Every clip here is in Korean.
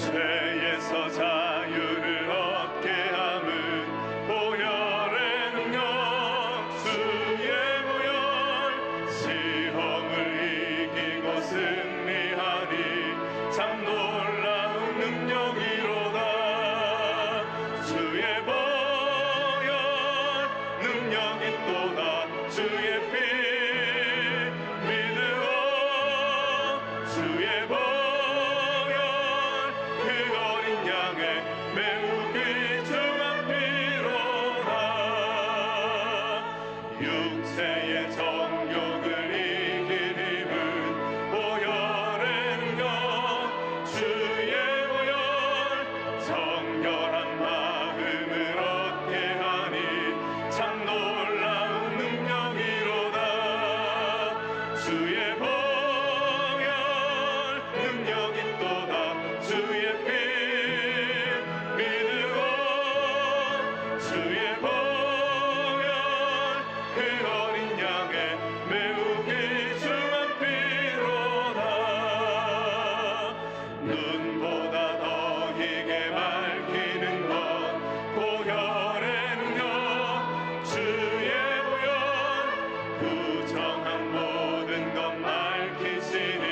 죄에서 자유를 얻게 함은 보혈의 능력 주의 보혈 시험을 이기고 승리하니 참 놀라운 능력이로다 주의 보혈 능력 있도다 주의 피 믿으오 주의 보혈 그 어린 양의 매우 귀중한 피로다 육체의 정욕을 이길 힘은 보혈의 능력 주의 보혈 정결한 마음을 얻게 하니 참 놀라운 능력이로다 주의 보혈 능력 있도다 주의 피 믿으오 주의 보혈 그 어린 양의 매우 귀중한 피로다 눈보다 더 희게 밝히는 것 보혈의 능력 주의 보혈 부정한 모든 것 밝히시니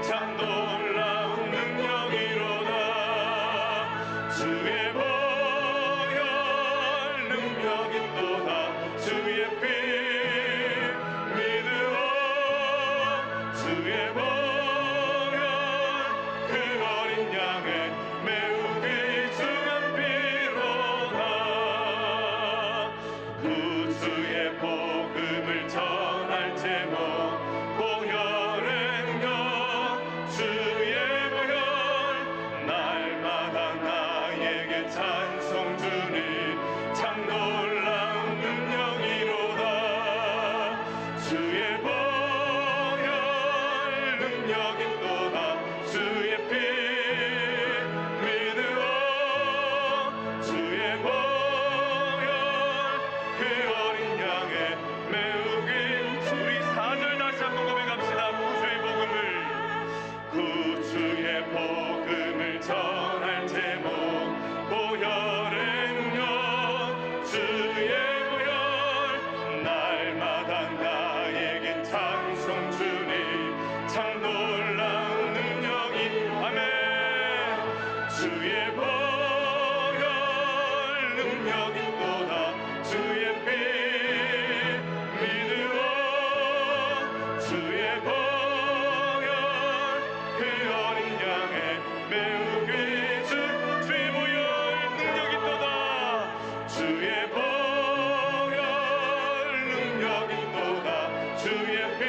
참 놀라운 능력이로다 주의 보혈 능력 있도다 주의 피 믿으오 주의 보혈 그 어린 양의 매우 귀중한 피로다 구주의 복음을 전할 제목 보혈의 능력 주의 보혈 날마다 나에게 찬송 주니 참 놀라운 능력이로다 주의 보혈 능력 있도다 주의 피 믿으오 주의 보혈 그 어린 양의 매우 긴 우리 4절 다시 한번 고백합시다 구주의 복음을 전할 제목 보혈의 능력 주의 보혈 날마다 나에게 찬송 주니 참 놀라운 능력이 아멘 주의 보혈 능력 있도다 주의 피 믿으오 주의 보혈 그 어린 양의 매우 귀중 주의 보혈 능력 있도다 주의 보혈 능력 있도다 주의 피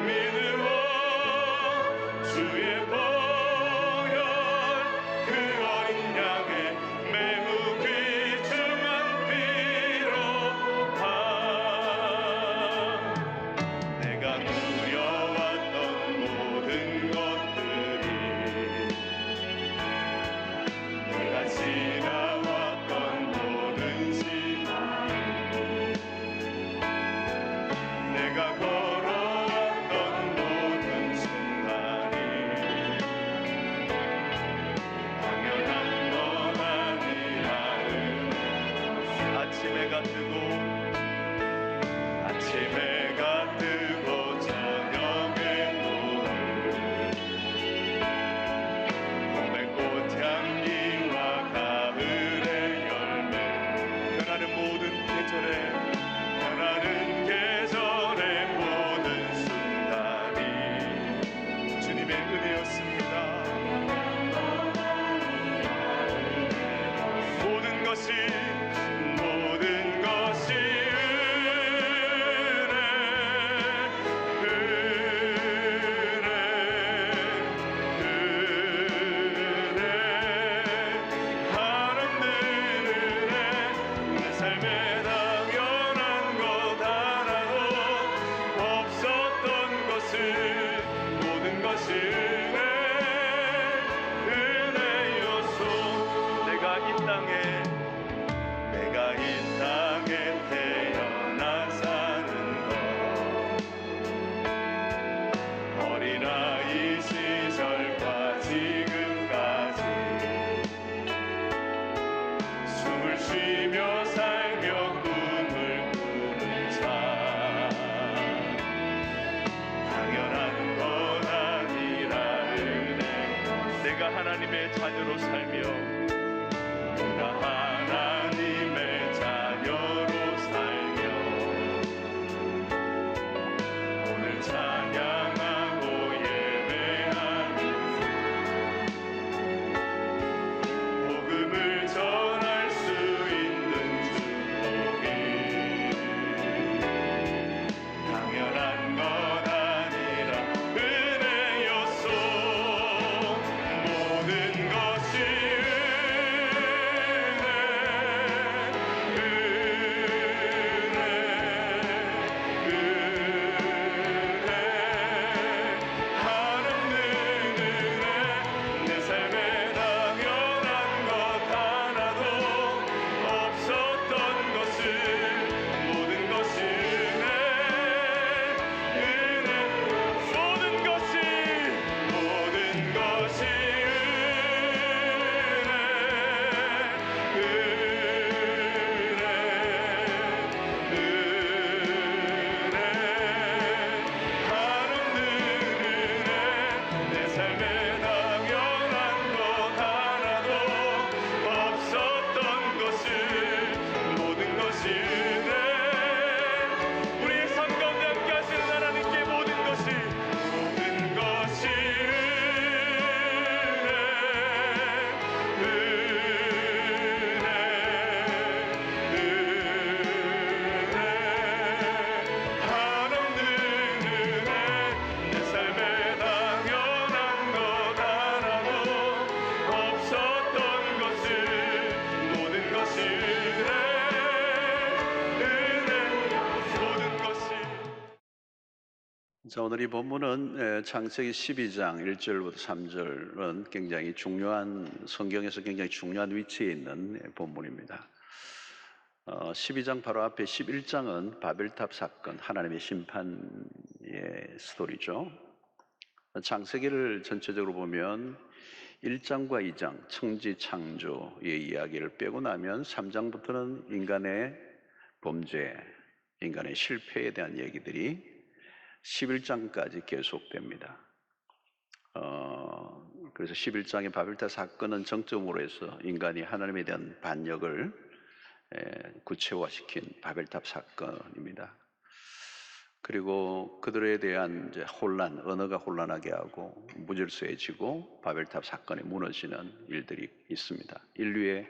믿으오 주의 보혈 그 어린 양의 매우 귀중한 피로다 내가 누려왔던 모든 것들이 내가 지나왔던 모든 시간 내가 걸어왔던 모든 순간이 당연한 건 아니라는 아침 해가 뜨고 아침 해가 뜨고 저녁의 노을 봄의 꽃향기와 가을의 열매 변하는 모든 계절에 변하는 계절의 모든 순간이 주님의 은혜였습니다 모든 것이 어린아이 시절과 지금 찬양하고 예배하는 복음을 전할 수 있는 축복이 당연한 것 아니라 은혜였소. 모든 것이 한없는 은혜. 내 삶에 당연한 것 하나도 없었던 것을 모든 것이 은혜. 모든 것이 은혜. 한없는 은혜. 내 삶에 당연한 것 하나도 없었던 것을 모든 것이 은혜. 우리의 삶 가운데 함께 하시는 하나님께 모든 것이 은혜. 한없는 은혜. 내 삶에 당연한 것 하나도 없었던 것을 모든 것이 은혜. 모든 것이. 자, 오늘 이 본문은 창세기 12장 1절부터 3절은 굉장히 중요한, 성경에서 굉장히 중요한 위치에 있는 본문입니다. 12장 바로 앞에 11장은 바벨탑 사건, 하나님의 심판의 스토리죠. 창세기를 전체적으로 보면 1장과 2장, 청지 창조의 이야기를 빼고 나면 3장부터는 인간의 범죄, 인간의 실패에 대한 얘기들이 11장까지 계속됩니다. 그래서 11장의 바벨탑 사건은 정점으로 해서 인간이 하나님에 대한 반역을 구체화시킨 바벨탑 사건입니다. 그리고 그들에 대한 이제 혼란, 언어가 혼란하게 하고 무질서해지고 바벨탑 사건이 무너지는 일들이 있습니다. 인류의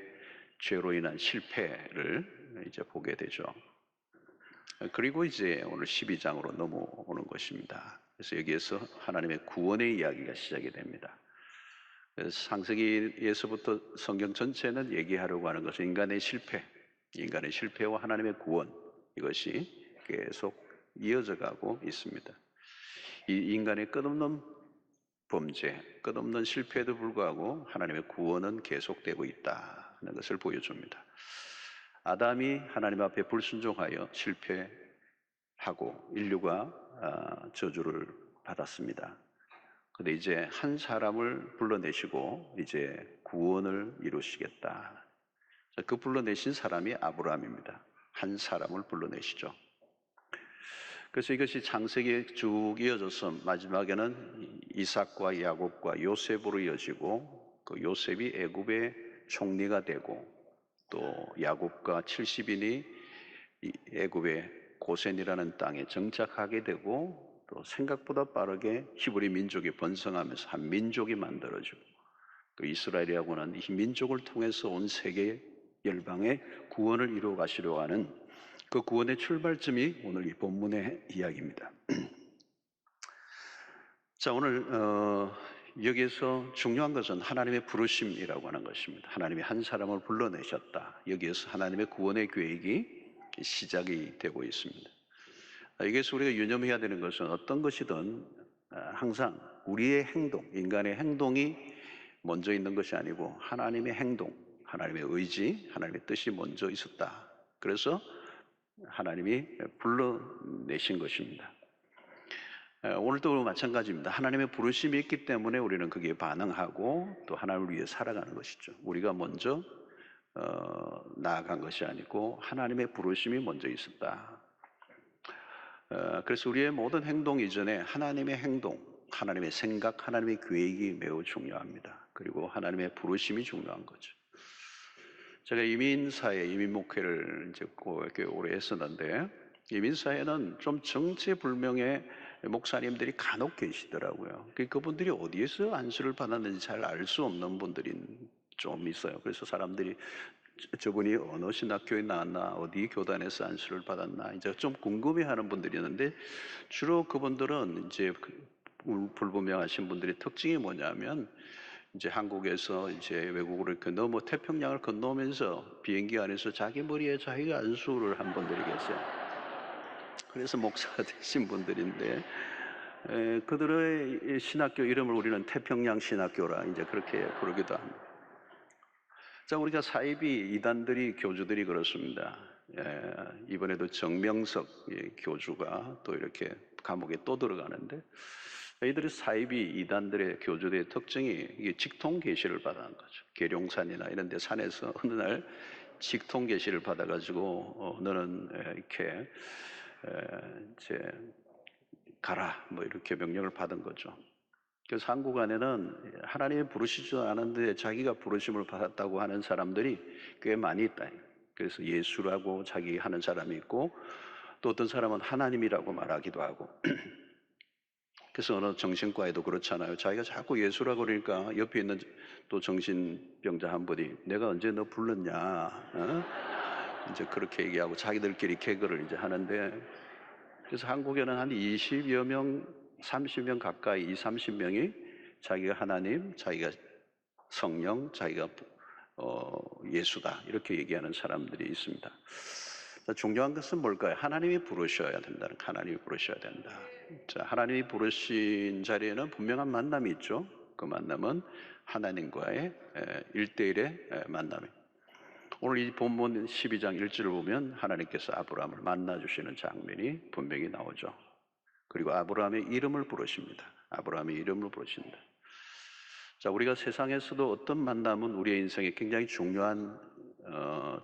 죄로 인한 실패를 이제 보게 되죠. 그리고 이제 오늘 12장으로 넘어오는 것입니다. 그래서 여기에서 하나님의 구원의 이야기가 시작이 됩니다. 그래서 창세기에서부터 성경 전체는 얘기하려고 하는 것은 인간의 실패와 하나님의 구원, 이것이 계속 이어져 가고 있습니다. 이 인간의 끝없는 범죄, 끝없는 실패에도 불구하고 하나님의 구원은 계속되고 있다는 것을 보여줍니다. 아담이 하나님 앞에 불순종하여 실패하고 인류가 저주를 받았습니다. 그런데 이제 한 사람을 불러내시고 이제 구원을 이루시겠다. 그 불러내신 사람이 아브라함입니다. 한 사람을 불러내시죠. 그래서 이것이 창세기에 쭉 이어져서 마지막에는 이삭과 야곱과 요셉으로 이어지고, 그 요셉이 애굽의 총리가 되고, 또 야곱과 70인이 애굽의 고센이라는 땅에 정착하게 되고, 또 생각보다 빠르게 히브리 민족이 번성하면서 한 민족이 만들어지고, 그 이스라엘이라고 하는 이 민족을 통해서 온 세계 열방의 구원을 이루어 가시려고 하는 그 구원의 출발점이 오늘 이 본문의 이야기입니다. 자, 오늘 여기에서 중요한 것은 하나님의 부르심이라고 하는 것입니다. 하나님이 한 사람을 불러내셨다. 여기에서 하나님의 구원의 계획이 시작이 되고 있습니다. 여기에서 우리가 유념해야 되는 것은 어떤 것이든 항상 우리의 행동, 인간의 행동이 먼저 있는 것이 아니고 하나님의 행동, 하나님의 의지, 하나님의 뜻이 먼저 있었다. 그래서 하나님이 불러내신 것입니다. 오늘도 마찬가지입니다. 하나님의 부르심이 있기 때문에 우리는 거기에 반응하고 또 하나님을 위해 살아가는 것이죠. 우리가 먼저 나아간 것이 아니고 하나님의 부르심이 먼저 있었다. 그래서 우리의 모든 행동 이전에 하나님의 행동, 하나님의 생각, 하나님의 계획이 매우 중요합니다. 그리고 하나님의 부르심이 중요한 거죠. 제가 이민사회, 이민목회를 이제 꽤 오래 했었는데, 이민사회는 좀 정체불명의 목사님들이 간혹 계시더라고요. 그분들이 어디에서 안수를 받았는지 잘 알 수 없는 분들이 좀 있어요. 그래서 사람들이 저분이 어느 신학교에 나왔나, 어디 교단에서 안수를 받았나, 이제 좀 궁금해하는 분들이 있는데, 주로 그분들은 이제 불분명하신 분들의 특징이 뭐냐면, 이제 한국에서 이제 외국으로 이렇게 태평양을 건너오면서 비행기 안에서 자기 머리에 자기가 안수를 한 분들이 계세요. 그래서 목사가 되신 분들인데, 그들의 신학교 이름을 우리는 태평양 신학교라 이제 그렇게 부르기도 합니다. 자, 우리가 사이비 이단들이 교주들이 그렇습니다. 이번에도 정명석 교주가 또 이렇게 감옥에 또 들어가는데, 이들이 사이비 이단들의 교주들의 특징이 이게 직통 계시를 받아는 거죠. 계룡산이나 이런 데 산에서 어느 날 직통 계시를 받아가지고 너는 이렇게 이제 가라 뭐 이렇게 명령을 받은 거죠. 그래서 한국 안에는 하나님이 부르시지도 않았는데 자기가 부르심을 받았다고 하는 사람들이 꽤 많이 있다. 그래서 예수라고 자기 하는 사람이 있고, 또 어떤 사람은 하나님이라고 말하기도 하고. 그래서 어느 정신과에도 그렇잖아요. 자기가 자꾸 예수라고 그러니까 옆에 있는 또 정신병자 한 분이 내가 언제 너 불렀냐, 이제 그렇게 얘기하고 자기들끼리 개그를 이제 하는데, 그래서 한국에는 한 20여 명, 30명 가까이, 20, 30명이 자기가 하나님, 자기가 성령, 자기가 예수다 이렇게 얘기하는 사람들이 있습니다. 자, 중요한 것은 뭘까요? 하나님이 부르셔야 된다는, 하나님이 부르셔야 된다. 자, 하나님이 부르신 자리에는 분명한 만남이 있죠. 그 만남은 하나님과의 1대1의 만남입니다. 오늘 이 본문 12장 1절을 보면 하나님께서 아브라함을 만나주시는 장면이 분명히 나오죠. 그리고 아브라함의 이름을 부르십니다. 아브라함의 이름을 부르신다. 자, 우리가 세상에서도 어떤 만남은 우리의 인생에 굉장히 중요한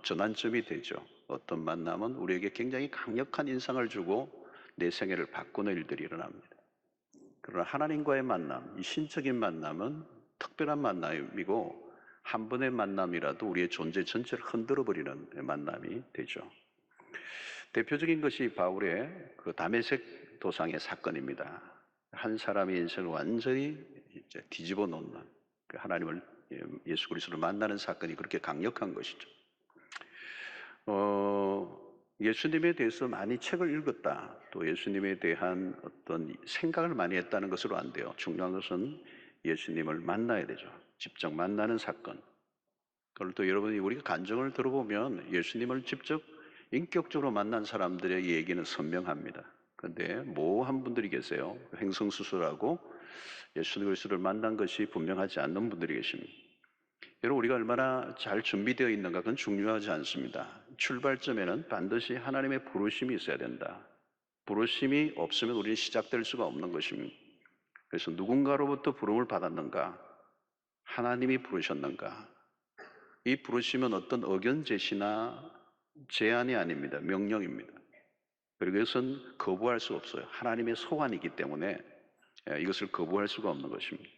전환점이 되죠. 어떤 만남은 우리에게 굉장히 강력한 인상을 주고 내 생애를 바꾸는 일들이 일어납니다. 그러나 하나님과의 만남, 이 신적인 만남은 특별한 만남이고, 한 번의 만남이라도 우리의 존재 전체를 흔들어 버리는 만남이 되죠. 대표적인 것이 바울의 그 다메섹 도상의 사건입니다. 한 사람의 인생을 완전히 이제 뒤집어 놓는, 하나님을, 예수 그리스도를 만나는 사건이 그렇게 강력한 것이죠. 예수님에 대해서 많이 책을 읽었다, 또 예수님에 대한 어떤 생각을 많이 했다는 것으로 안 돼요. 중요한 것은 예수님을 만나야 되죠. 직접 만나는 사건. 그걸 또 여러분이 우리가 간증을 들어보면 예수님을 직접 인격적으로 만난 사람들의 얘기는 선명합니다. 그런데 모호한 분들이 계세요. 횡성수설하고 예수 그리스도를 만난 것이 분명하지 않는 분들이 계십니다. 여러분, 우리가 얼마나 잘 준비되어 있는가 그건 중요하지 않습니다. 출발점에는 반드시 하나님의 부르심이 있어야 된다. 부르심이 없으면 우리는 시작될 수가 없는 것입니다. 그래서 누군가로부터 부름을 받았는가? 하나님이 부르셨는가? 이 부르심은 어떤 의견 제시나 제안이 아닙니다. 명령입니다. 그리고 이것은 거부할 수 없어요. 하나님의 소환이기 때문에 이것을 거부할 수가 없는 것입니다.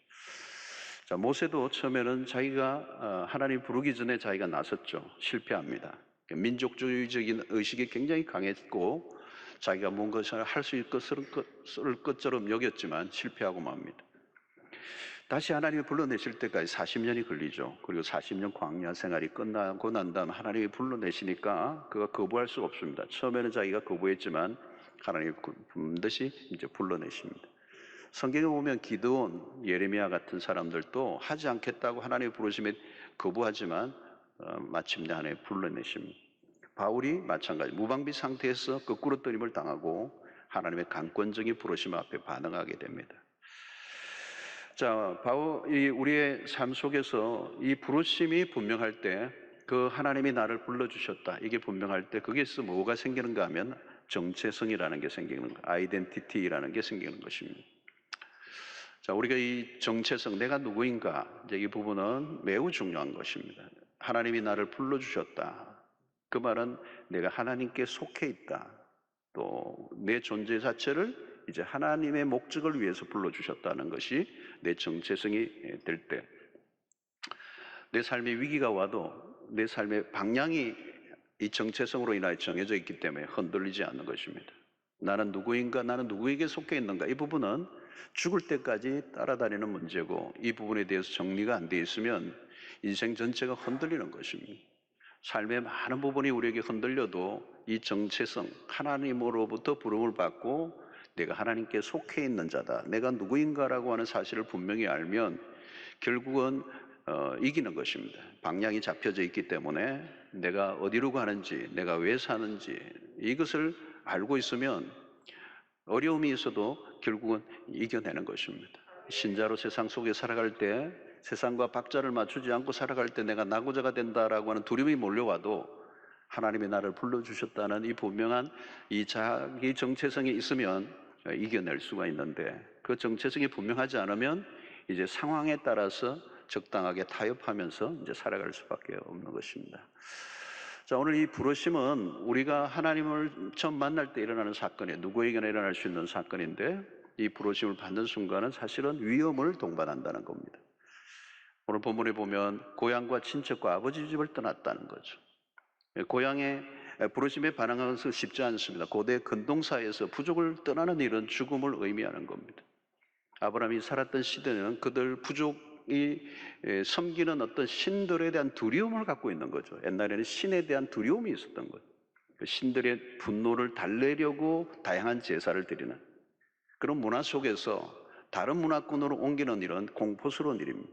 자, 모세도 처음에는 자기가 하나님 부르기 전에 자기가 나섰죠. 실패합니다. 민족주의적인 의식이 굉장히 강했고 자기가 뭔가를 할 수 있을 것처럼 여겼지만 실패하고 맙니다. 다시 하나님이 불러내실 때까지 40년이 걸리죠. 그리고 40년 광야 생활이 끝나고 난 다음 하나님이 불러내시니까 그가 거부할 수 없습니다. 처음에는 자기가 거부했지만 하나님이 반드시 이제 불러내십니다. 성경에 보면 기드온, 예레미야 같은 사람들도 하지 않겠다고 하나님의 부르심에 거부하지만 마침내 하나님이 불러내십니다. 바울이 마찬가지 무방비 상태에서 거꾸로 떠임을 당하고 하나님의 강권적인 부르심 앞에 반응하게 됩니다. 자, 바울이 우리의 삶 속에서 이 부르심이 분명할 때, 그 하나님이 나를 불러주셨다 이게 분명할 때 거기에서 뭐가 생기는가 하면 정체성이라는 게 생기는 거, 아이덴티티라는 게 생기는 것입니다. 자, 우리가 이 정체성, 내가 누구인가, 이제 이 부분은 매우 중요한 것입니다. 하나님이 나를 불러주셨다. 그 말은 내가 하나님께 속해 있다. 또 내 존재 자체를 이제 하나님의 목적을 위해서 불러주셨다는 것이 내 정체성이 될 때, 내 삶에 위기가 와도 내 삶의 방향이 이 정체성으로 인하여 정해져 있기 때문에 흔들리지 않는 것입니다. 나는 누구인가? 나는 누구에게 속해 있는가? 이 부분은 죽을 때까지 따라다니는 문제고, 이 부분에 대해서 정리가 안 돼 있으면 인생 전체가 흔들리는 것입니다. 삶의 많은 부분이 우리에게 흔들려도 이 정체성, 하나님으로부터 부름을 받고 내가 하나님께 속해 있는 자다, 내가 누구인가라고 하는 사실을 분명히 알면 결국은 이기는 것입니다. 방향이 잡혀져 있기 때문에 내가 어디로 가는지, 내가 왜 사는지 이것을 알고 있으면 어려움이 있어도 결국은 이겨내는 것입니다. 신자로 세상 속에 살아갈 때, 세상과 박자를 맞추지 않고 살아갈 때 내가 낙오자가 된다라고 하는 두려움이 몰려와도 하나님이 나를 불러주셨다는 이 분명한 이 자기 정체성이 있으면 이겨낼 수가 있는데, 그 정체성이 분명하지 않으면 이제 상황에 따라서 적당하게 타협하면서 이제 살아갈 수밖에 없는 것입니다. 자, 오늘 이 부르심은 우리가 하나님을 처음 만날 때 일어나는 사건이에요. 누구에게나 일어날 수 있는 사건인데, 이 부르심을 받는 순간은 사실은 위험을 동반한다는 겁니다. 오늘 본문에 보면 고향과 친척과 아버지 집을 떠났다는 거죠. 고향의 부르심에 반응하는 것은 쉽지 않습니다. 고대 근동사에서 부족을 떠나는 일은 죽음을 의미하는 겁니다. 아브라함이 살았던 시대는 그들 부족이 섬기는 어떤 신들에 대한 두려움을 갖고 있는 거죠. 옛날에는 신에 대한 두려움이 있었던 거죠. 신들의 분노를 달래려고 다양한 제사를 드리는 그런 문화 속에서 다른 문화권으로 옮기는 일은 공포스러운 일입니다.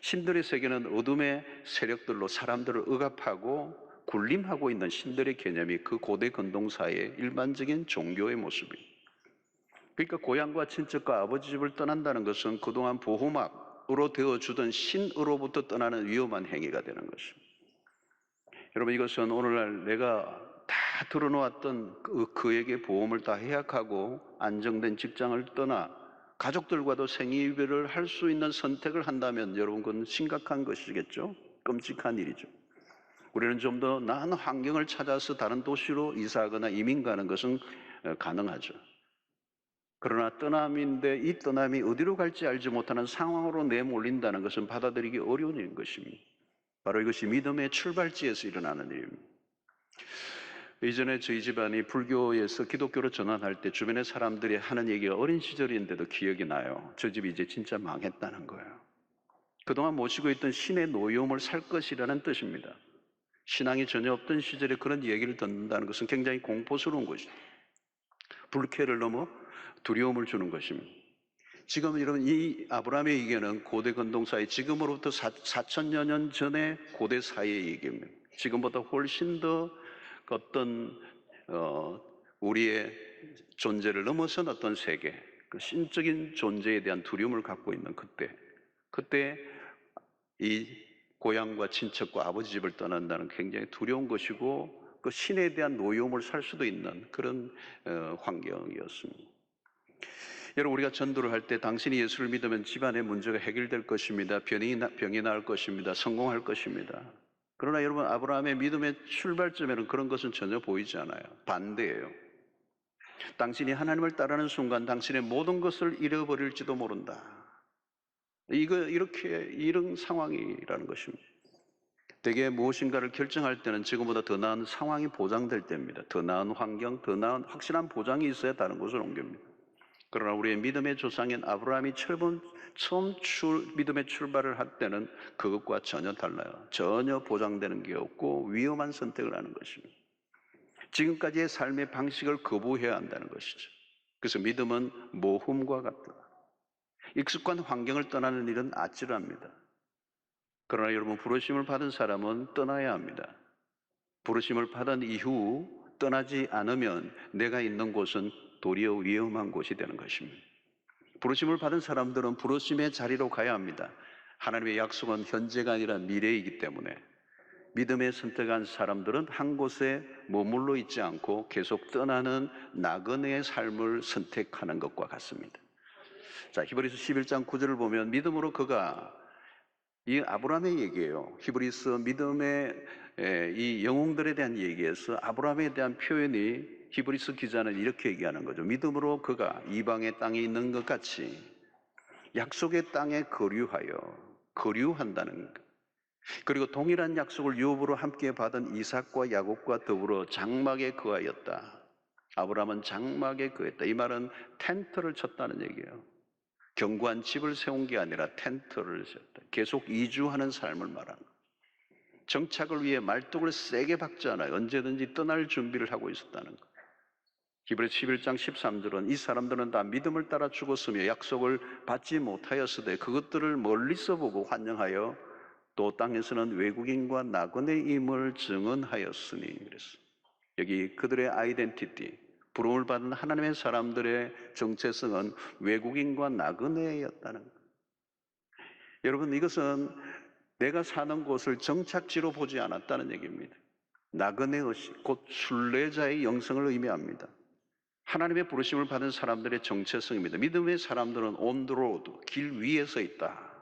신들의 세계는 어둠의 세력들로 사람들을 억압하고 군림하고 있는 신들의 개념이 그 고대 근동사의 일반적인 종교의 모습입니다. 그러니까 고향과 친척과 아버지 집을 떠난다는 것은 그동안 보호막으로 되어주던 신으로부터 떠나는 위험한 행위가 되는 것입니다. 여러분, 이것은 오늘날 내가 다 들어놓았던 그에게 보험을 다 해약하고 안정된 직장을 떠나 가족들과도 생이별을 할 수 있는 선택을 한다면 여러분, 그건 심각한 것이겠죠? 끔찍한 일이죠. 우리는 좀 더 나은 환경을 찾아서 다른 도시로 이사하거나 이민 가는 것은 가능하죠. 그러나 떠남인데 이 떠남이 어디로 갈지 알지 못하는 상황으로 내몰린다는 것은 받아들이기 어려운 일인 것입니다. 바로 이것이 믿음의 출발지에서 일어나는 일입니다. 이전에 저희 집안이 불교에서 기독교로 전환할 때 주변의 사람들이 하는 얘기가 어린 시절인데도 기억이 나요. 저 집이 이제 진짜 망했다는 거예요. 그동안 모시고 있던 신의 노여움을 살 것이라는 뜻입니다. 신앙이 전혀 없던 시절에 그런 얘기를 듣는다는 것은 굉장히 공포스러운 것이죠. 불쾌를 넘어 두려움을 주는 것입니다. 지금 여러분, 이 아브라함의 얘기는 고대 근동사의 지금으로부터 4천여 년 전의 고대 사회의 얘기입니다. 지금보다 훨씬 더 어떤 우리의 존재를 넘어선 어떤 세계, 그 신적인 존재에 대한 두려움을 갖고 있는 그때 이 고향과 친척과 아버지 집을 떠난다는 굉장히 두려운 것이고, 그 신에 대한 노여움을 살 수도 있는 그런 환경이었습니다. 여러분, 우리가 전도를 할 때 당신이 예수를 믿으면 집안의 문제가 해결될 것입니다. 병이 나을 것입니다. 성공할 것입니다. 그러나 여러분, 아브라함의 믿음의 출발점에는 그런 것은 전혀 보이지 않아요. 반대예요. 당신이 하나님을 따르는 순간 당신의 모든 것을 잃어버릴지도 모른다. 이런 상황이라는 것입니다. 대개 무엇인가를 결정할 때는 지금보다 더 나은 상황이 보장될 때입니다. 더 나은 환경, 더 나은 확실한 보장이 있어야 다른 곳을 옮깁니다. 그러나 우리의 믿음의 조상인 아브라함이 처음 믿음의 출발을 할 때는 그것과 전혀 달라요. 전혀 보장되는 게 없고 위험한 선택을 하는 것입니다. 지금까지의 삶의 방식을 거부해야 한다는 것이죠. 그래서 믿음은 모험과 같다. 익숙한 환경을 떠나는 일은 아찔합니다. 그러나 여러분, 부르심을 받은 사람은 떠나야 합니다. 부르심을 받은 이후 떠나지 않으면 내가 있는 곳은 도리어 위험한 곳이 되는 것입니다. 부르심을 받은 사람들은 부르심의 자리로 가야 합니다. 하나님의 약속은 현재가 아니라 미래이기 때문에 믿음에 선택한 사람들은 한 곳에 머물러 있지 않고 계속 떠나는 나그네의 삶을 선택하는 것과 같습니다. 자, 히브리서 11장 9절을 보면 믿음으로 그가, 이 아브라함의 얘기예요. 히브리서 믿음의 이 영웅들에 대한 얘기에서 아브라함에 대한 표현이, 히브리서 기자는 이렇게 얘기하는 거죠. 믿음으로 그가 이방의 땅에 있는 것 같이 약속의 땅에 거류한다는 것. 그리고 동일한 약속을 유업으로 함께 받은 이삭과 야곱과 더불어 장막에 거하였다. 아브라함은 장막에 거했다. 이 말은 텐트를 쳤다는 얘기예요. 견고한 집을 세운 게 아니라 텐트를 쳤다. 계속 이주하는 삶을 말하는 거예요. 정착을 위해 말뚝을 세게 박지 않아요. 언제든지 떠날 준비를 하고 있었다는 거예요. 히브리서 11장 13절은 이 사람들은 다 믿음을 따라 죽었으며 약속을 받지 못하였으되 그것들을 멀리서 보고 환영하여 또 땅에서는 외국인과 나그네임을 증언하였으니 그랬어요. 여기 그들의 아이덴티티, 부름을 받은 하나님의 사람들의 정체성은 외국인과 나그네였다는 거예요. 여러분, 이것은 내가 사는 곳을 정착지로 보지 않았다는 얘기입니다. 나그네의식, 곧 순례자의 영성을 의미합니다. 하나님의 부르심을 받은 사람들의 정체성입니다. 믿음의 사람들은 on the road, 길 위에 서 있다.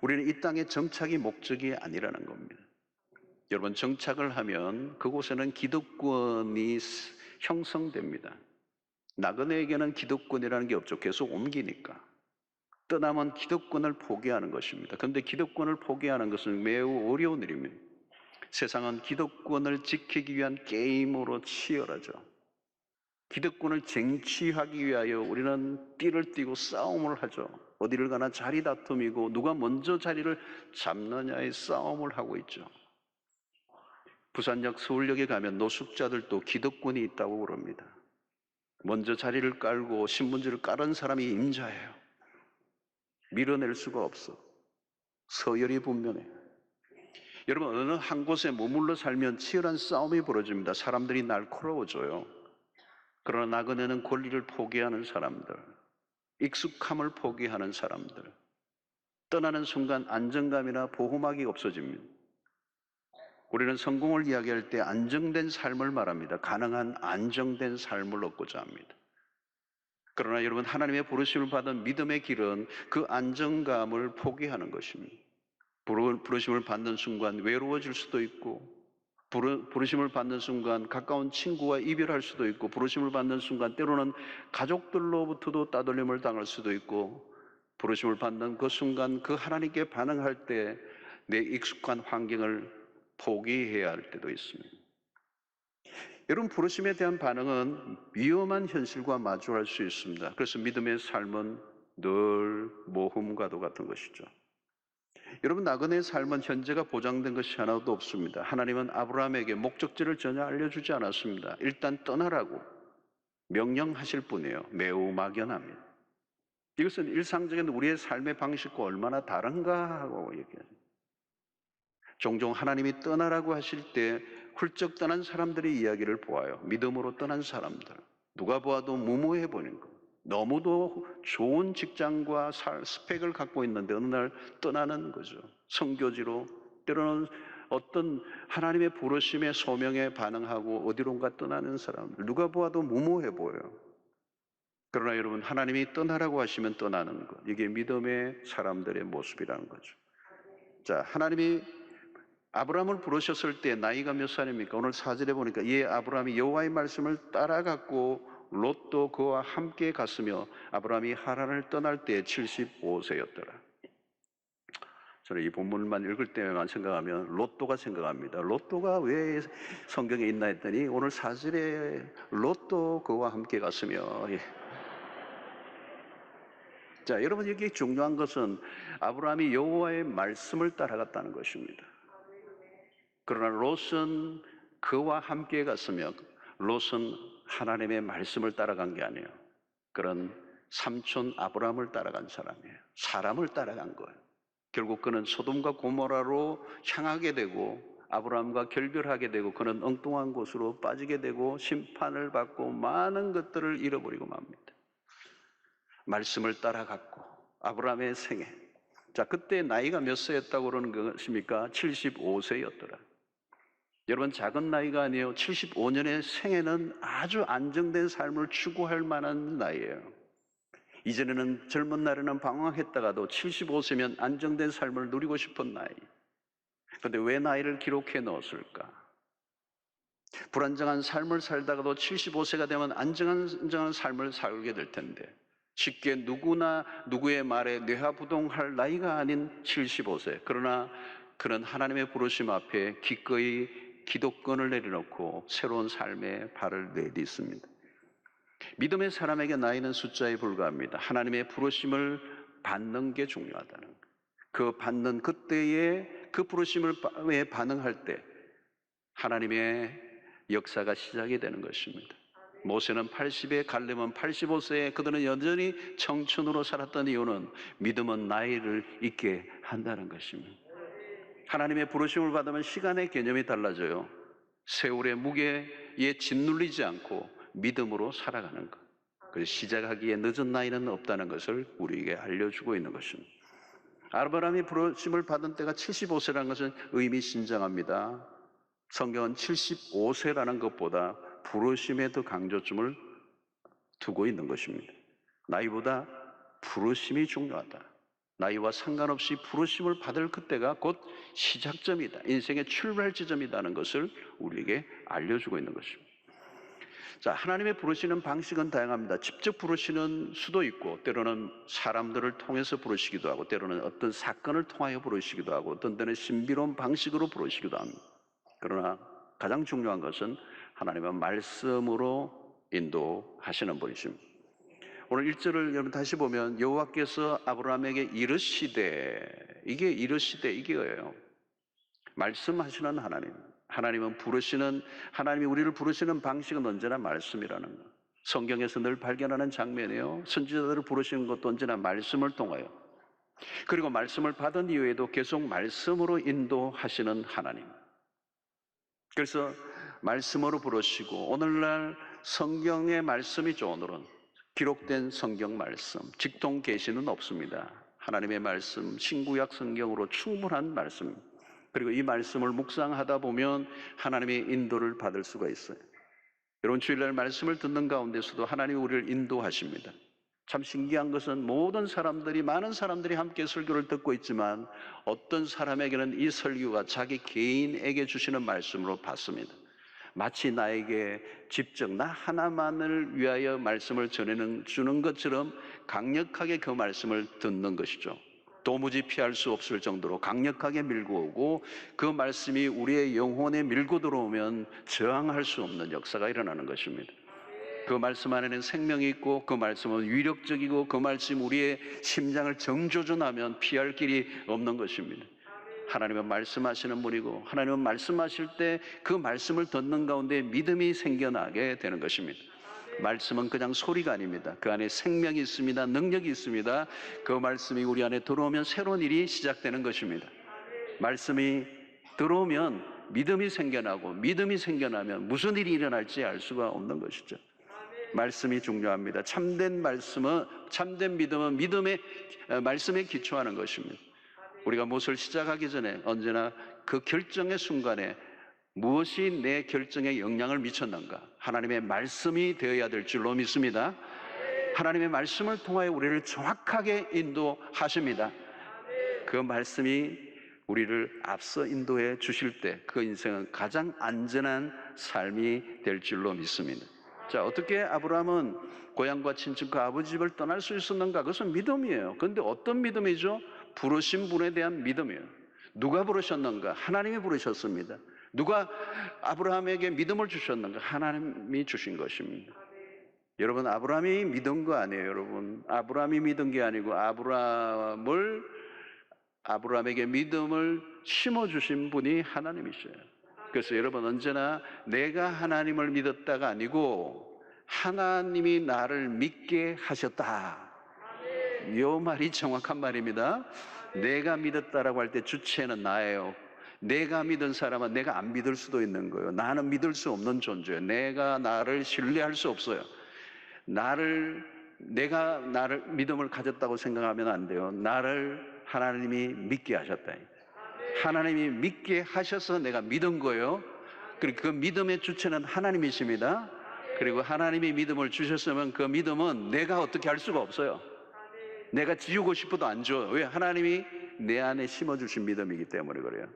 우리는 이 땅의 정착이 목적이 아니라는 겁니다. 여러분, 정착을 하면 그곳에는 기득권이 형성됩니다. 나그네에게는 기득권이라는 게 없죠. 계속 옮기니까. 떠나면 기득권을 포기하는 것입니다. 그런데 기득권을 포기하는 것은 매우 어려운 일입니다. 세상은 기득권을 지키기 위한 게임으로 치열하죠. 기득권을 쟁취하기 위하여 우리는 띠를 띠고 싸움을 하죠. 어디를 가나 자리 다툼이고 누가 먼저 자리를 잡느냐의 싸움을 하고 있죠. 부산역 서울역에 가면 노숙자들도 기득권이 있다고 그럽니다. 먼저 자리를 깔고 신문지를 깔은 사람이 임자예요. 밀어낼 수가 없어. 서열이 분명해. 여러분, 어느 한 곳에 머물러 살면 치열한 싸움이 벌어집니다. 사람들이 날카로워져요. 그러나 나그네는 권리를 포기하는 사람들, 익숙함을 포기하는 사람들, 떠나는 순간 안정감이나 보호막이 없어집니다. 우리는 성공을 이야기할 때 안정된 삶을 말합니다. 가능한 안정된 삶을 얻고자 합니다. 그러나 여러분, 하나님의 부르심을 받은 믿음의 길은 그 안정감을 포기하는 것입니다. 부르심을 받는 순간 외로워질 수도 있고, 부르심을 받는 순간 가까운 친구와 이별할 수도 있고, 부르심을 받는 순간 때로는 가족들로부터도 따돌림을 당할 수도 있고, 부르심을 받는 그 순간 그 하나님께 반응할 때 내 익숙한 환경을 포기해야 할 때도 있습니다. 여러분, 부르심에 대한 반응은 위험한 현실과 마주할 수 있습니다. 그래서 믿음의 삶은 늘 모험과도 같은 것이죠. 여러분, 나그네의 삶은 현재가 보장된 것이 하나도 없습니다. 하나님은 아브라함에게 목적지를 전혀 알려주지 않았습니다. 일단 떠나라고 명령하실 뿐이에요. 매우 막연합니다. 이것은 일상적인 우리의 삶의 방식과 얼마나 다른가 하고 얘기해요. 종종 하나님이 떠나라고 하실 때 훌쩍 떠난 사람들의 이야기를 보아요. 믿음으로 떠난 사람들. 누가 보아도 무모해 보이는 것. 너무도 좋은 직장과 스펙을 갖고 있는데 어느 날 떠나는 거죠. 선교지로, 때로는 어떤 하나님의 부르심의 소명에 반응하고 어디론가 떠나는 사람들. 누가 보아도 무모해 보여요. 그러나 여러분, 하나님이 떠나라고 하시면 떠나는 것. 이게 믿음의 사람들의 모습이라는 거죠. 자, 하나님이 아브라함을 부르셨을 때 나이가 몇 살입니까? 오늘 4절에 보니까 이에 아브라함이 여호와의 말씀을 따라갔고 롯도 그와 함께 갔으며 아브라함이 하란을 떠날 때 75세였더라. 저는 이 본문만 읽을 때만 생각하면 롯도가 생각합니다. 롯도가 왜 성경에 있나 했더니 오늘 4절에 롯도 그와 함께 갔으며. 자, 여러분, 여기 중요한 것은 아브라함이 여호와의 말씀을 따라갔다는 것입니다. 그러나 롯은 그와 함께 갔으며 롯은 하나님의 말씀을 따라간 게 아니에요. 그런 삼촌 아브라함을 따라간 사람이에요. 사람을 따라간 거예요. 결국 그는 소돔과 고모라로 향하게 되고 아브라함과 결별하게 되고 그는 엉뚱한 곳으로 빠지게 되고 심판을 받고 많은 것들을 잃어버리고 맙니다. 말씀을 따라갔고 아브라함의 생애. 자, 그때 나이가 몇 세였다고 그러는 것입니까? 75세였더라. 여러분, 작은 나이가 아니에요. 75년의 생애는 아주 안정된 삶을 추구할 만한 나이예요. 이전에는 젊은 날에는 방황했다가도 75세면 안정된 삶을 누리고 싶은 나이. 그런데 왜 나이를 기록해 넣었을까? 불안정한 삶을 살다가도 75세가 되면 안정한 삶을 살게 될 텐데 쉽게 누구나 누구의 말에 뇌하부동할 나이가 아닌 75세. 그러나 그는 하나님의 부르심 앞에 기꺼이 기득권을 내려놓고 새로운 삶의 발을 내딛습니다. 믿음의 사람에게 나이는 숫자에 불과합니다. 하나님의 부르심을 받는 게 중요하다는 것. 그 받는 그때에 그 부르심을 반응할 때 하나님의 역사가 시작이 되는 것입니다. 모세는 80에, 갈렙은 85세에 그들은 여전히 청춘으로 살았던 이유는 믿음은 나이를 있게 한다는 것입니다. 하나님의 부르심을 받으면 시간의 개념이 달라져요. 세월의 무게에 짓눌리지 않고 믿음으로 살아가는 것. 그래서 시작하기에 늦은 나이는 없다는 것을 우리에게 알려주고 있는 것입니다. 아브라함이 부르심을 받은 때가 75세라는 것은 의미심장합니다. 성경은 75세라는 것보다 부르심에 더 강조점을 두고 있는 것입니다. 나이보다 부르심이 중요하다. 나이와 상관없이 부르심을 받을 그때가 곧 시작점이다. 인생의 출발 지점이라는 것을 우리에게 알려주고 있는 것입니다. 자, 하나님의 부르시는 방식은 다양합니다. 직접 부르시는 수도 있고, 때로는 사람들을 통해서 부르시기도 하고, 때로는 어떤 사건을 통하여 부르시기도 하고, 어떤 때는 신비로운 방식으로 부르시기도 합니다. 그러나 가장 중요한 것은 하나님은 말씀으로 인도하시는 분이십니다. 오늘 1절을 여러분 다시 보면 여호와께서 아브라함에게 이르시되, 이게 이게예요. 말씀하시는 하나님. 하나님은 하나님이 우리를 부르시는 방식은 언제나 말씀이라는 것. 성경에서 늘 발견하는 장면이에요. 선지자들을 부르시는 것도 언제나 말씀을 통하여. 그리고 말씀을 받은 이후에도 계속 말씀으로 인도하시는 하나님. 그래서 말씀으로 부르시고, 오늘날 성경의 말씀이죠. 오늘은 기록된 성경 말씀, 직통 계시는 없습니다. 하나님의 말씀, 신구약 성경으로 충분한 말씀. 그리고 이 말씀을 묵상하다 보면 하나님의 인도를 받을 수가 있어요. 여러분, 주일날 말씀을 듣는 가운데서도 하나님이 우리를 인도하십니다. 참 신기한 것은 많은 사람들이 함께 설교를 듣고 있지만 어떤 사람에게는 이 설교가 자기 개인에게 주시는 말씀으로 받습니다. 마치 나에게 직접 나 하나만을 위하여 말씀을 주는 것처럼 강력하게 그 말씀을 듣는 것이죠. 도무지 피할 수 없을 정도로 강력하게 밀고 오고, 그 말씀이 우리의 영혼에 밀고 들어오면 저항할 수 없는 역사가 일어나는 것입니다. 그 말씀 안에는 생명이 있고, 그 말씀은 위력적이고, 그 말씀 우리의 심장을 정조준하면 피할 길이 없는 것입니다. 하나님은 말씀하시는 분이고, 하나님은 말씀하실 때 그 말씀을 듣는 가운데 믿음이 생겨나게 되는 것입니다. 말씀은 그냥 소리가 아닙니다. 그 안에 생명이 있습니다. 능력이 있습니다. 그 말씀이 우리 안에 들어오면 새로운 일이 시작되는 것입니다. 말씀이 들어오면 믿음이 생겨나고, 믿음이 생겨나면 무슨 일이 일어날지 알 수가 없는 것이죠. 말씀이 중요합니다. 참된 믿음은 말씀에 기초하는 것입니다. 우리가 무엇을 시작하기 전에 언제나 그 결정의 순간에 무엇이 내 결정에 영향을 미쳤는가? 하나님의 말씀이 되어야 될 줄로 믿습니다. 하나님의 말씀을 통하여 우리를 정확하게 인도하십니다. 그 말씀이 우리를 앞서 인도해 주실 때 그 인생은 가장 안전한 삶이 될 줄로 믿습니다. 자, 어떻게 아브라함은 고향과 친척과 아버지 집을 떠날 수 있었는가? 그것은 믿음이에요. 그런데 어떤 믿음이죠? 부르신 분에 대한 믿음이에요. 누가 부르셨는가? 하나님이 부르셨습니다. 누가 아브라함에게 믿음을 주셨는가? 하나님이 주신 것입니다. 여러분, 아브라함이 믿은 거 아니에요. 여러분, 아브라함이 믿은 게 아니고 아브라함에게 믿음을 심어주신 분이 하나님이셔요. 그래서 여러분, 언제나 내가 하나님을 믿었다가 아니고 하나님이 나를 믿게 하셨다. 이 말이 정확한 말입니다. 내가 믿었다라고 할 때 주체는 나예요. 내가 믿은 사람은 내가 안 믿을 수도 있는 거예요. 나는 믿을 수 없는 존재예요. 내가 나를 신뢰할 수 없어요. 내가 믿음을 가졌다고 생각하면 안 돼요. 나를 하나님이 믿게 하셨다. 하나님이 믿게 하셔서 내가 믿은 거예요. 그리고 그 믿음의 주체는 하나님이십니다. 그리고 하나님이 믿음을 주셨으면 그 믿음은 내가 어떻게 할 수가 없어요. 내가 지우고 싶어도 안 줘요. 왜? 하나님이 내 안에 심어주신 믿음이기 때문에 그래요.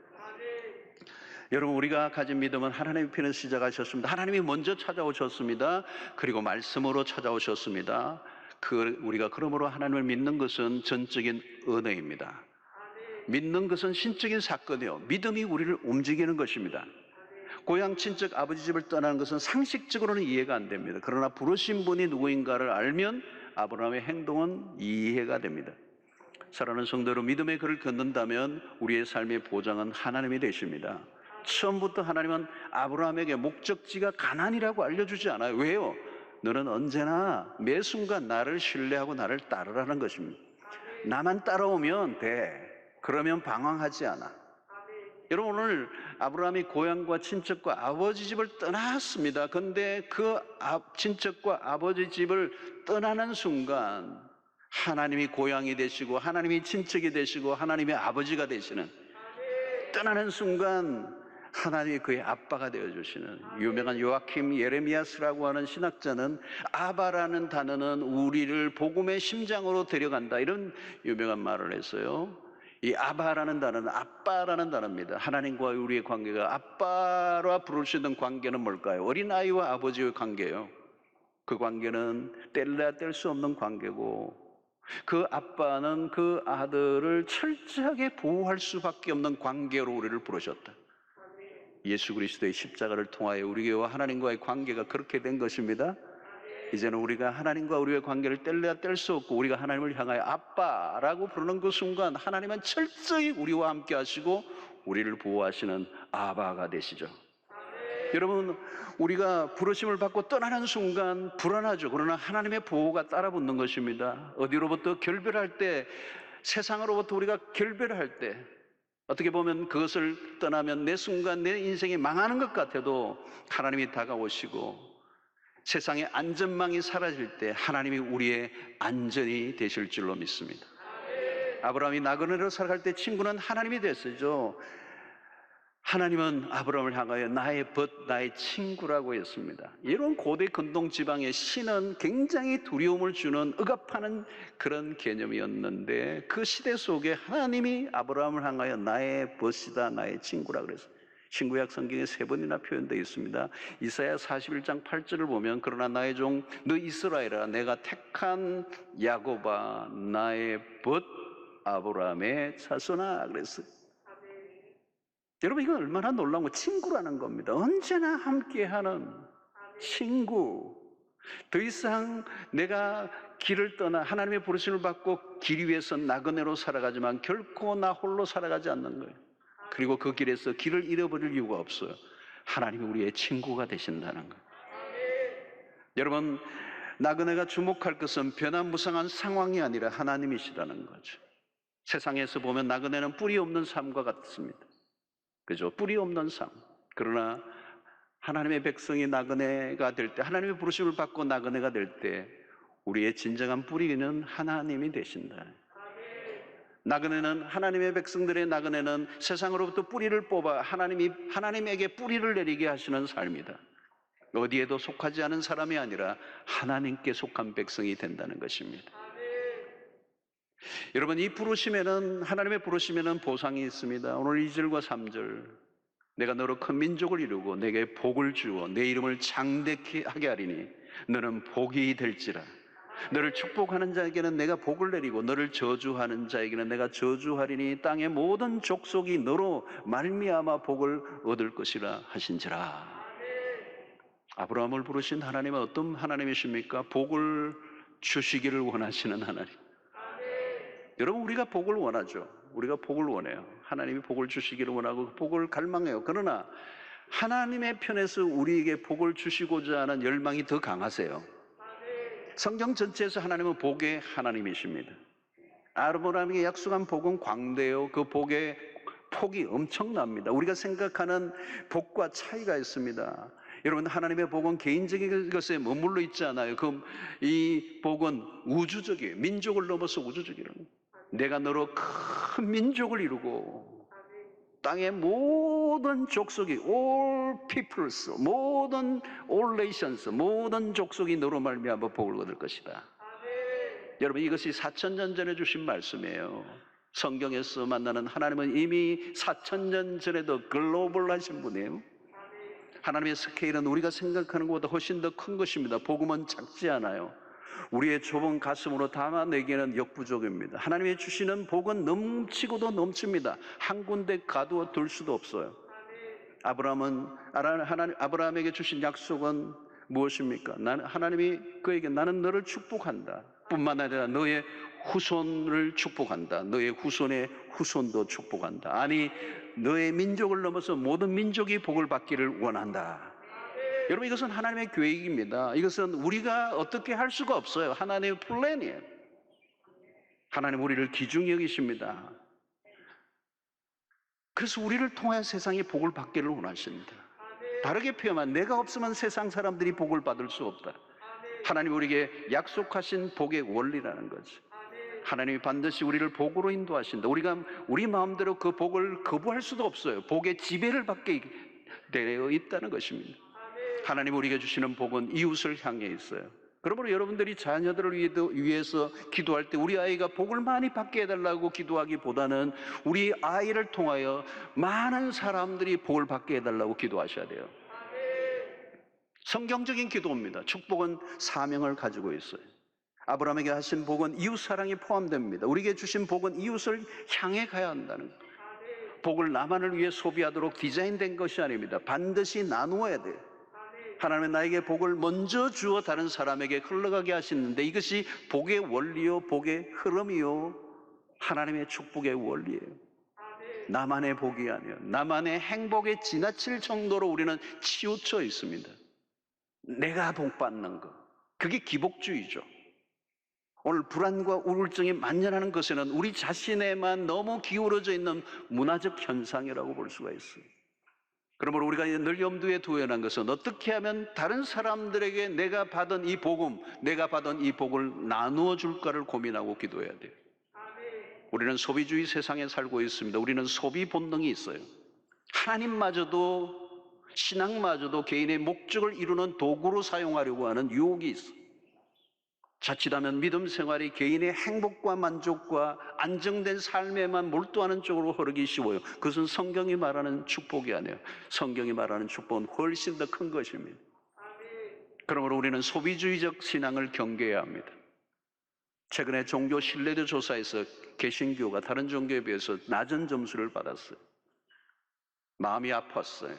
여러분, 우리가 가진 믿음은 하나님의 피는 시작하셨습니다. 하나님이 먼저 찾아오셨습니다. 그리고 말씀으로 찾아오셨습니다. 우리가 그러므로 하나님을 믿는 것은 전적인 은혜입니다. 믿는 것은 신적인 사건이요. 믿음이 우리를 움직이는 것입니다. 고향 친척 아버지 집을 떠나는 것은 상식적으로는 이해가 안 됩니다. 그러나 부르신 분이 누구인가를 알면 아브라함의 행동은 이해가 됩니다. 사랑하는 성도로 믿음의 길을 걷는다면 우리의 삶의 보장은 하나님이 되십니다. 처음부터 하나님은 아브라함에게 목적지가 가나안이라고 알려주지 않아요. 왜요? 너는 언제나 매 순간 나를 신뢰하고 나를 따르라는 것입니다. 나만 따라오면 돼. 그러면 방황하지 않아. 여러분, 오늘 아브라함이 고향과 친척과 아버지 집을 떠났습니다. 그런데 그 친척과 아버지 집을 떠나는 순간 하나님이 고향이 되시고 하나님이 친척이 되시고 하나님의 아버지가 되시는, 떠나는 순간 하나님이 그의 아빠가 되어주시는, 유명한 요아킴 예레미야스라고 하는 신학자는 아바라는 단어는 우리를 복음의 심장으로 데려간다, 이런 유명한 말을 했어요. 이 아바라는 단어는 아빠라는 단어입니다. 하나님과 우리의 관계가, 아빠라 부를 수 있는 관계는 뭘까요? 어린아이와 아버지의 관계예요. 그 관계는 뗄래야 뗄 수 없는 관계고, 그 아빠는 그 아들을 철저하게 보호할 수밖에 없는 관계로 우리를 부르셨다. 예수 그리스도의 십자가를 통하여 우리와 하나님과의 관계가 그렇게 된 것입니다. 이제는 우리가 하나님과 우리의 관계를 뗄래야 뗄 수 없고, 우리가 하나님을 향하여 아빠라고 부르는 그 순간 하나님은 철저히 우리와 함께 하시고 우리를 보호하시는 아바가 되시죠. 여러분, 우리가 부르심을 받고 떠나는 순간 불안하죠. 그러나 하나님의 보호가 따라붙는 것입니다. 어디로부터 결별할 때, 세상으로부터 우리가 결별할 때, 어떻게 보면 그것을 떠나면 내 순간 내 인생이 망하는 것 같아도 하나님이 다가오시고 세상의 안전망이 사라질 때 하나님이 우리의 안전이 되실 줄로 믿습니다. 아브라함이 나그네로 살아갈 때 친구는 하나님이 됐었죠. 하나님은 아브라함을 향하여 나의 벗, 나의 친구라고 했습니다. 이런 고대 근동 지방의 신은 굉장히 두려움을 주는, 억압하는 그런 개념이었는데, 그 시대 속에 하나님이 아브라함을 향하여 나의 벗이다, 나의 친구라 그랬어요. 신구약 성경에 3번이나 표현되어 있습니다. 이사야 41장 8절을 보면, 그러나 나의 종 너 이스라엘아, 내가 택한 야곱아, 나의 벗 아브라함의 자손아 그랬어요. 여러분, 이건 얼마나 놀라운 거, 친구라는 겁니다. 언제나 함께하는 친구. 더 이상 내가 길을 떠나 하나님의 부르심을 받고 길 위에서 나그네로 살아가지만 결코 나 홀로 살아가지 않는 거예요. 그리고 그 길에서 길을 잃어버릴 이유가 없어요. 하나님이 우리의 친구가 되신다는 거예요. 여러분, 나그네가 주목할 것은 변화무쌍한 상황이 아니라 하나님이시라는 거죠. 세상에서 보면 나그네는 뿌리 없는 삶과 같습니다. 그죠? 뿌리 없는 삶. 그러나 하나님의 백성이 나그네가 될 때, 하나님의 부르심을 받고 나그네가 될 때 우리의 진정한 뿌리는 하나님이 되신다. 나그네는, 하나님의 백성들의 나그네는 세상으로부터 뿌리를 뽑아 하나님에게 뿌리를 내리게 하시는 삶이다. 어디에도 속하지 않은 사람이 아니라 하나님께 속한 백성이 된다는 것입니다. 여러분, 이 부르심에는, 하나님의 부르심에는 보상이 있습니다. 오늘 2절과 3절, 내가 너로 큰 민족을 이루고 내게 복을 주어 내 이름을 장대케 하게 하리니 너는 복이 될지라. 너를 축복하는 자에게는 내가 복을 내리고 너를 저주하는 자에게는 내가 저주하리니 땅의 모든 족속이 너로 말미암아 복을 얻을 것이라 하신지라. 아브라함을 부르신 하나님은 어떤 하나님이십니까? 복을 주시기를 원하시는 하나님. 여러분, 우리가 복을 원하죠. 우리가 복을 원해요. 하나님이 복을 주시기를 원하고 복을 갈망해요. 그러나 하나님의 편에서 우리에게 복을 주시고자 하는 열망이 더 강하세요. 성경 전체에서 하나님은 복의 하나님이십니다. 아브라함에게 약속한 복은 광대요. 그 복의 폭이 엄청납니다. 우리가 생각하는 복과 차이가 있습니다. 여러분, 하나님의 복은 개인적인 것에 머물러 있지 않아요. 이 복은 우주적이에요. 민족을 넘어서 우주적이에요. 내가 너로 큰 민족을 이루고 땅의 모든 족속이, all peoples, all nations, 모든 족속이 너로 말미암아 복을 얻을 것이다. 여러분, 이것이 4000년 전에 주신 말씀이에요. 성경에서 만나는 하나님은 이미 4000년 전에도 글로벌하신 분이에요. 하나님의 스케일은 우리가 생각하는 것보다 훨씬 더 큰 것입니다. 복음은 작지 않아요. 우리의 좁은 가슴으로 담아내기에는 역부족입니다. 하나님이 주시는 복은 넘치고도 넘칩니다. 한 군데 가두어 둘 수도 없어요. 아브라함에게 주신 약속은 무엇입니까? 하나님이 그에게 나는 너를 축복한다. 뿐만 아니라 너의 후손을 축복한다. 너의 후손의 후손도 축복한다. 아니, 너의 민족을 넘어서 모든 민족이 복을 받기를 원한다. 여러분, 이것은 하나님의 계획입니다. 이것은 우리가 어떻게 할 수가 없어요. 하나님의 플랜이에요. 하나님 우리를 귀중히 여기십니다. 그래서 우리를 통해 세상이 복을 받기를 원하십니다. 다르게 표현하면 내가 없으면 세상 사람들이 복을 받을 수 없다. 하나님 우리에게 약속하신 복의 원리라는 거죠. 하나님이 반드시 우리를 복으로 인도하신다. 우리가 우리 마음대로 그 복을 거부할 수도 없어요. 복의 지배를 받게 되어 있다는 것입니다. 하나님 우리에게 주시는 복은 이웃을 향해 있어요. 그러므로 여러분들이 자녀들을 위해서 기도할 때 우리 아이가 복을 많이 받게 해달라고 기도하기보다는 우리 아이를 통하여 많은 사람들이 복을 받게 해달라고 기도하셔야 돼요. 성경적인 기도입니다. 축복은 사명을 가지고 있어요. 아브라함에게 하신 복은 이웃 사랑이 포함됩니다. 우리에게 주신 복은 이웃을 향해 가야 한다는 거예요. 복을 나만을 위해 소비하도록 디자인된 것이 아닙니다. 반드시 나누어야 돼요. 하나님은 나에게 복을 먼저 주어 다른 사람에게 흘러가게 하시는데 이것이 복의 원리요, 복의 흐름이요, 하나님의 축복의 원리예요. 나만의 복이 아니에요. 나만의 행복에 지나칠 정도로 우리는 치우쳐 있습니다. 내가 복 받는 것, 그게 기복주의죠. 오늘 불안과 우울증이 만연하는 것에는 우리 자신에만 너무 기울어져 있는 문화적 현상이라고 볼 수가 있어요. 그러므로 우리가 늘 염두에 두어야 하는 것은 어떻게 하면 다른 사람들에게 내가 받은 이 복음, 내가 받은 이 복을 나누어 줄까를 고민하고 기도해야 돼요. 우리는 소비주의 세상에 살고 있습니다. 우리는 소비 본능이 있어요. 하나님마저도, 신앙마저도 개인의 목적을 이루는 도구로 사용하려고 하는 유혹이 있어요. 자칫하면 믿음 생활이 개인의 행복과 만족과 안정된 삶에만 몰두하는 쪽으로 흐르기 쉬워요. 그것은 성경이 말하는 축복이 아니에요. 성경이 말하는 축복은 훨씬 더 큰 것입니다. 그러므로 우리는 소비주의적 신앙을 경계해야 합니다. 최근에 종교 신뢰도 조사에서 개신교가 다른 종교에 비해서 낮은 점수를 받았어요. 마음이 아팠어요.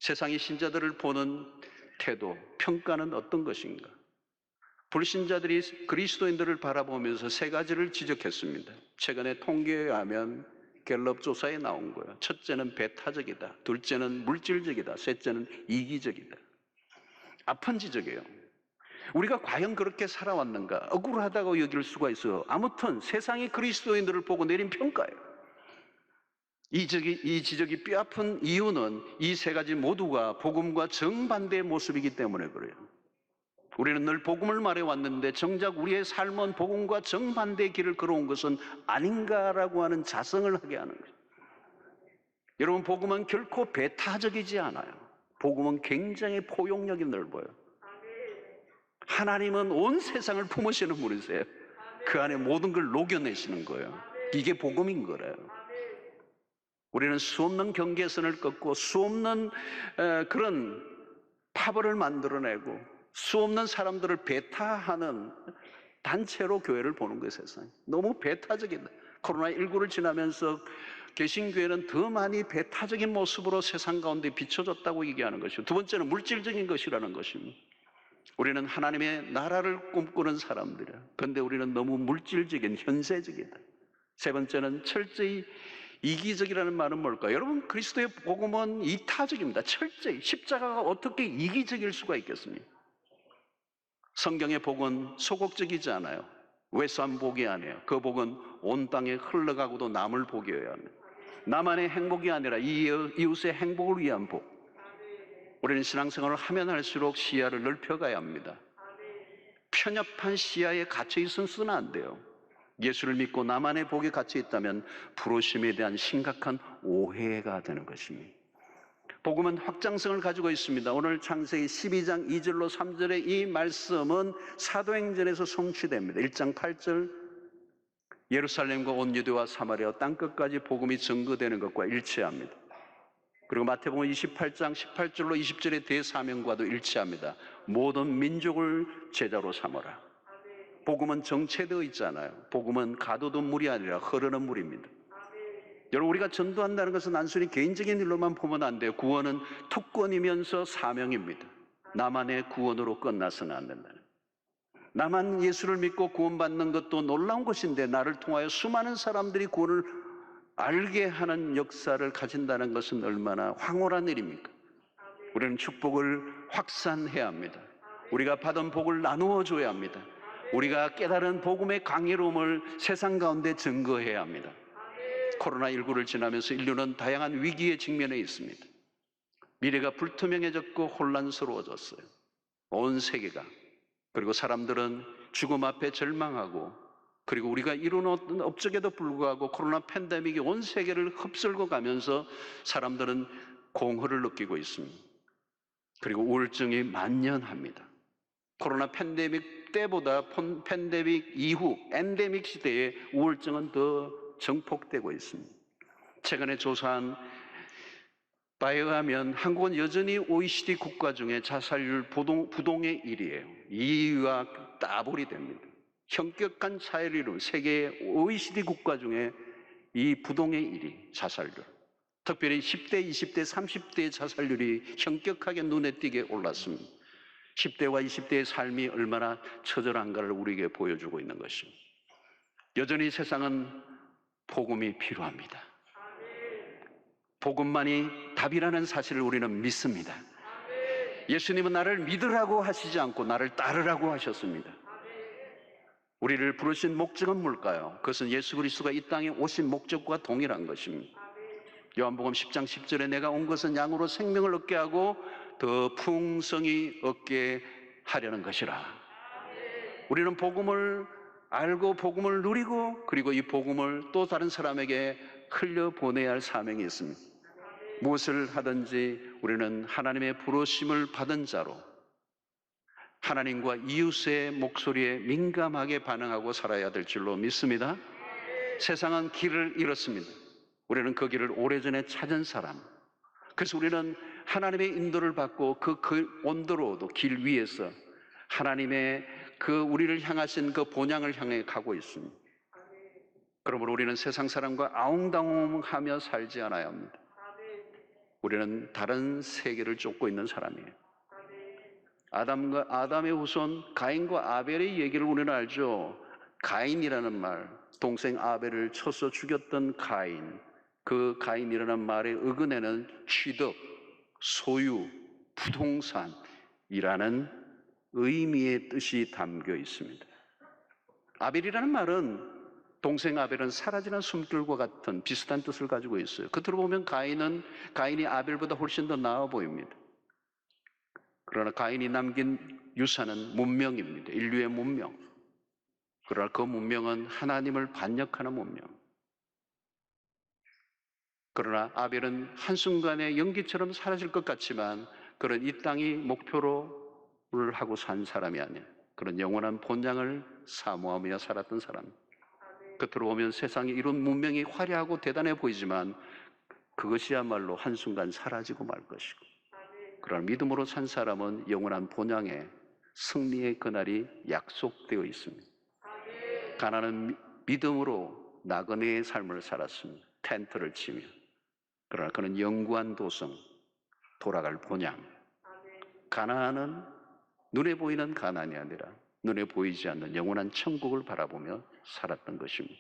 세상의 신자들을 보는 태도, 평가는 어떤 것인가? 불신자들이 그리스도인들을 바라보면서 세 가지를 지적했습니다. 최근에 통계에 의하면 갤럽 조사에 나온 거예요. 첫째는 배타적이다. 둘째는 물질적이다. 셋째는 이기적이다. 아픈 지적이에요. 우리가 과연 그렇게 살아왔는가? 억울하다고 여길 수가 있어요. 아무튼 세상이 그리스도인들을 보고 내린 평가예요. 이 지적이 뼈아픈 이유는 이 세 가지 모두가 복음과 정반대의 모습이기 때문에 그래요. 우리는 늘 복음을 말해왔는데 정작 우리의 삶은 복음과 정반대의 길을 걸어온 것은 아닌가라고 하는 자성을 하게 하는 거예요. 여러분, 복음은 결코 배타적이지 않아요. 복음은 굉장히 포용력이 넓어요. 하나님은 온 세상을 품으시는 분이세요. 그 안에 모든 걸 녹여내시는 거예요. 이게 복음인 거래요. 우리는 수없는 경계선을 꺾고 수없는 그런 파벌을 만들어내고 수없는 사람들을 배타하는 단체로 교회를 보는 거예요. 세상에 너무 배타적이다. 코로나19를 지나면서 개신교회는 더 많이 배타적인 모습으로 세상 가운데 비춰졌다고 얘기하는 것이고, 두 번째는 물질적인 것이라는 것입니다. 우리는 하나님의 나라를 꿈꾸는 사람들이야. 그런데 우리는 너무 물질적인, 현세적이다. 세 번째는 철저히 이기적이라는 말은 뭘까요? 여러분, 그리스도의 복음은 이타적입니다. 철저히. 십자가가 어떻게 이기적일 수가 있겠습니까? 성경의 복은 소극적이지 않아요. 외산 복이 아니에요. 그 복은 온 땅에 흘러가고도 남을 복이어야 합니다. 나만의 행복이 아니라 이웃의 행복을 위한 복. 우리는 신앙생활을 하면 할수록 시야를 넓혀가야 합니다. 편협한 시야에 갇혀 있어서는 안 돼요. 예수를 믿고 나만의 복에 갇혀 있다면 부르심에 대한 심각한 오해가 되는 것입니다. 복음은 확장성을 가지고 있습니다. 오늘 창세기 12장 2절로 3절의 이 말씀은 사도행전에서 성취됩니다. 1장 8절 예루살렘과 온 유대와 사마리아 땅끝까지 복음이 증거되는 것과 일치합니다. 그리고 마태복음 28장 18절로 20절의 대사명과도 일치합니다. 모든 민족을 제자로 삼아라. 복음은 정체되어 있잖아요. 복음은 가둬둔 물이 아니라 흐르는 물입니다. 여러분, 우리가 전도한다는 것은 단순히 개인적인 일로만 보면 안 돼요. 구원은 특권이면서 사명입니다. 나만의 구원으로 끝나서는 안 된다는. 나만 예수를 믿고 구원받는 것도 놀라운 것인데, 나를 통하여 수많은 사람들이 구원을 알게 하는 역사를 가진다는 것은 얼마나 황홀한 일입니까? 우리는 축복을 확산해야 합니다. 우리가 받은 복을 나누어 줘야 합니다. 우리가 깨달은 복음의 강의로움을 세상 가운데 증거해야 합니다. 코로나19를 지나면서 인류는 다양한 위기에 직면해 있습니다. 미래가 불투명해졌고 혼란스러워졌어요. 온 세계가. 그리고 사람들은 죽음 앞에 절망하고, 그리고 우리가 이루는 업적에도 불구하고 코로나 팬데믹이 온 세계를 흡쓸고 가면서 사람들은 공허를 느끼고 있습니다. 그리고 우울증이 만연합니다. 코로나 팬데믹 때보다 팬데믹 이후 엔데믹 시대에 우울증은 더 증폭되고 있습니다. 최근에 조사한 바에 의하면 한국은 여전히 OECD 국가 중에 자살률 부동의 1위예요. 2위와 따블이 됩니다. 현격한 차이를 이룬 세계 OECD 국가 중에 이 부동의 1위, 자살률. 특별히 10대, 20대, 30대의 자살률이 현격하게 눈에 띄게 올랐습니다. 10대와 20대의 삶이 얼마나 처절한가를 우리에게 보여주고 있는 것입니다. 여전히 세상은 복음이 필요합니다. 복음만이 답이라는 사실을 우리는 믿습니다. 예수님은 나를 믿으라고 하시지 않고 나를 따르라고 하셨습니다. 우리를 부르신 목적은 뭘까요? 그것은 예수 그리스도가 이 땅에 오신 목적과 동일한 것입니다. 요한복음 10장 10절에 내가 온 것은 양으로 생명을 얻게 하고 더 풍성히 얻게 하려는 것이라. 우리는 복음을 알고 복음을 누리고, 그리고 이 복음을 또 다른 사람에게 흘려보내야 할 사명이 있습니다. 무엇을 하든지 우리는 하나님의 부르심을 받은 자로 하나님과 이웃의 목소리에 민감하게 반응하고 살아야 될 줄로 믿습니다. 세상은 길을 잃었습니다. 우리는 그 길을 오래전에 찾은 사람. 그래서 우리는 하나님의 인도를 받고 그 온도로도 길 위에서 하나님의 우리를 향하신 그 본향을 향해 가고 있습니다. 그러므로 우리는 세상 사람과 아웅다웅하며 살지 않아야 합니다. 우리는 다른 세계를 쫓고 있는 사람이에요. 아담의 후손 가인과 아벨의 얘기를 우리는 알죠. 가인이라는 말, 동생 아벨을 쳐서 죽였던 가인. 그 가인이라는 말의 어근에는 취득, 소유, 부동산이라는 의미의 뜻이 담겨 있습니다. 아벨이라는 말은, 동생 아벨은 사라지는 숨결과 같은 비슷한 뜻을 가지고 있어요. 겉으로 보면 가인이 아벨보다 훨씬 더 나아 보입니다. 그러나 가인이 남긴 유산은 문명입니다. 인류의 문명. 그러나 그 문명은 하나님을 반역하는 문명. 그러나 아벨은 한순간에 연기처럼 사라질 것 같지만, 그런 이 땅이 목표로를 하고 산 사람이 아니에요. 그런 영원한 본향을 사모하며 살았던 사람. 겉으로 보면 세상에 이런 문명이 화려하고 대단해 보이지만 그것이야말로 한순간 사라지고 말 것이고, 그러나 믿음으로 산 사람은 영원한 본향의 승리의 그날이 약속되어 있습니다. 가나안은 믿음으로 나그네의 삶을 살았습니다. 텐트를 치며. 그러나 그는 영구한 도성, 돌아갈 본향. 가나안은 눈에 보이는 가나안이 아니라 눈에 보이지 않는 영원한 천국을 바라보며 살았던 것입니다.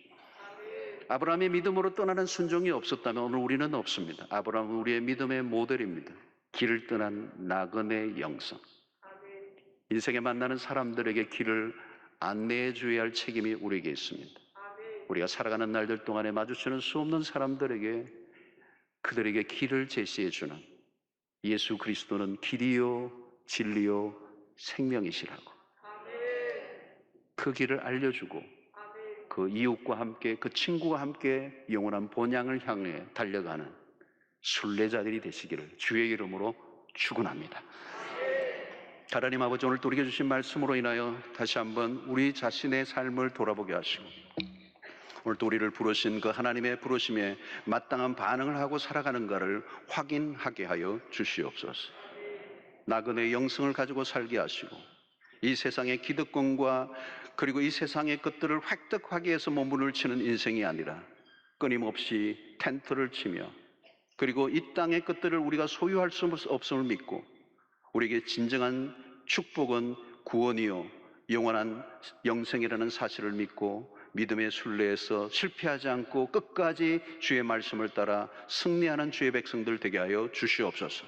아브라함의 믿음으로 떠나는 순종이 없었다면 오늘 우리는 없습니다. 아브라함은 우리의 믿음의 모델입니다. 길을 떠난 나그네의 영성. 인생에 만나는 사람들에게 길을 안내해 줘야 할 책임이 우리에게 있습니다. 우리가 살아가는 날들 동안에 마주치는 수 없는 사람들에게, 그들에게 길을 제시해 주는 예수 그리스도는 길이요 진리요 생명이시라고 그 길을 알려주고, 그 이웃과 함께, 그 친구와 함께 영원한 본향을 향해 달려가는 순례자들이 되시기를 주의 이름으로 축원합니다. 하나님 아버지, 오늘 또 우리에게 주신 말씀으로 인하여 다시 한번 우리 자신의 삶을 돌아보게 하시고, 오늘 또 우리를 부르신 그 하나님의 부르심에 마땅한 반응을 하고 살아가는가를 확인하게 하여 주시옵소서. 나그네의 영성을 가지고 살게 하시고, 이 세상의 기득권과 그리고 이 세상의 것들을 획득하기 위해서 몸부림을 치는 인생이 아니라 끊임없이 텐트를 치며 그리고 이 땅의 것들을 우리가 소유할 수 없음을 믿고 우리에게 진정한 축복은 구원이요 영원한 영생이라는 사실을 믿고 믿음의 순례에서 실패하지 않고 끝까지 주의 말씀을 따라 승리하는 주의 백성들 되게 하여 주시옵소서.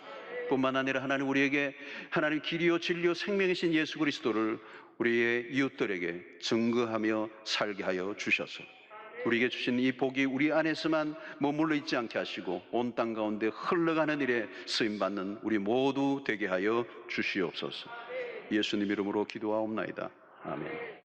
뿐만 아니라 하나님 우리에게 하나님 길이요 진리요 생명이신 예수 그리스도를 우리의 이웃들에게 증거하며 살게 하여 주셔서 우리에게 주신 이 복이 우리 안에서만 머물러 있지 않게 하시고 온 땅 가운데 흘러가는 일에 쓰임받는 우리 모두 되게 하여 주시옵소서. 예수님 이름으로 기도하옵나이다. 아멘.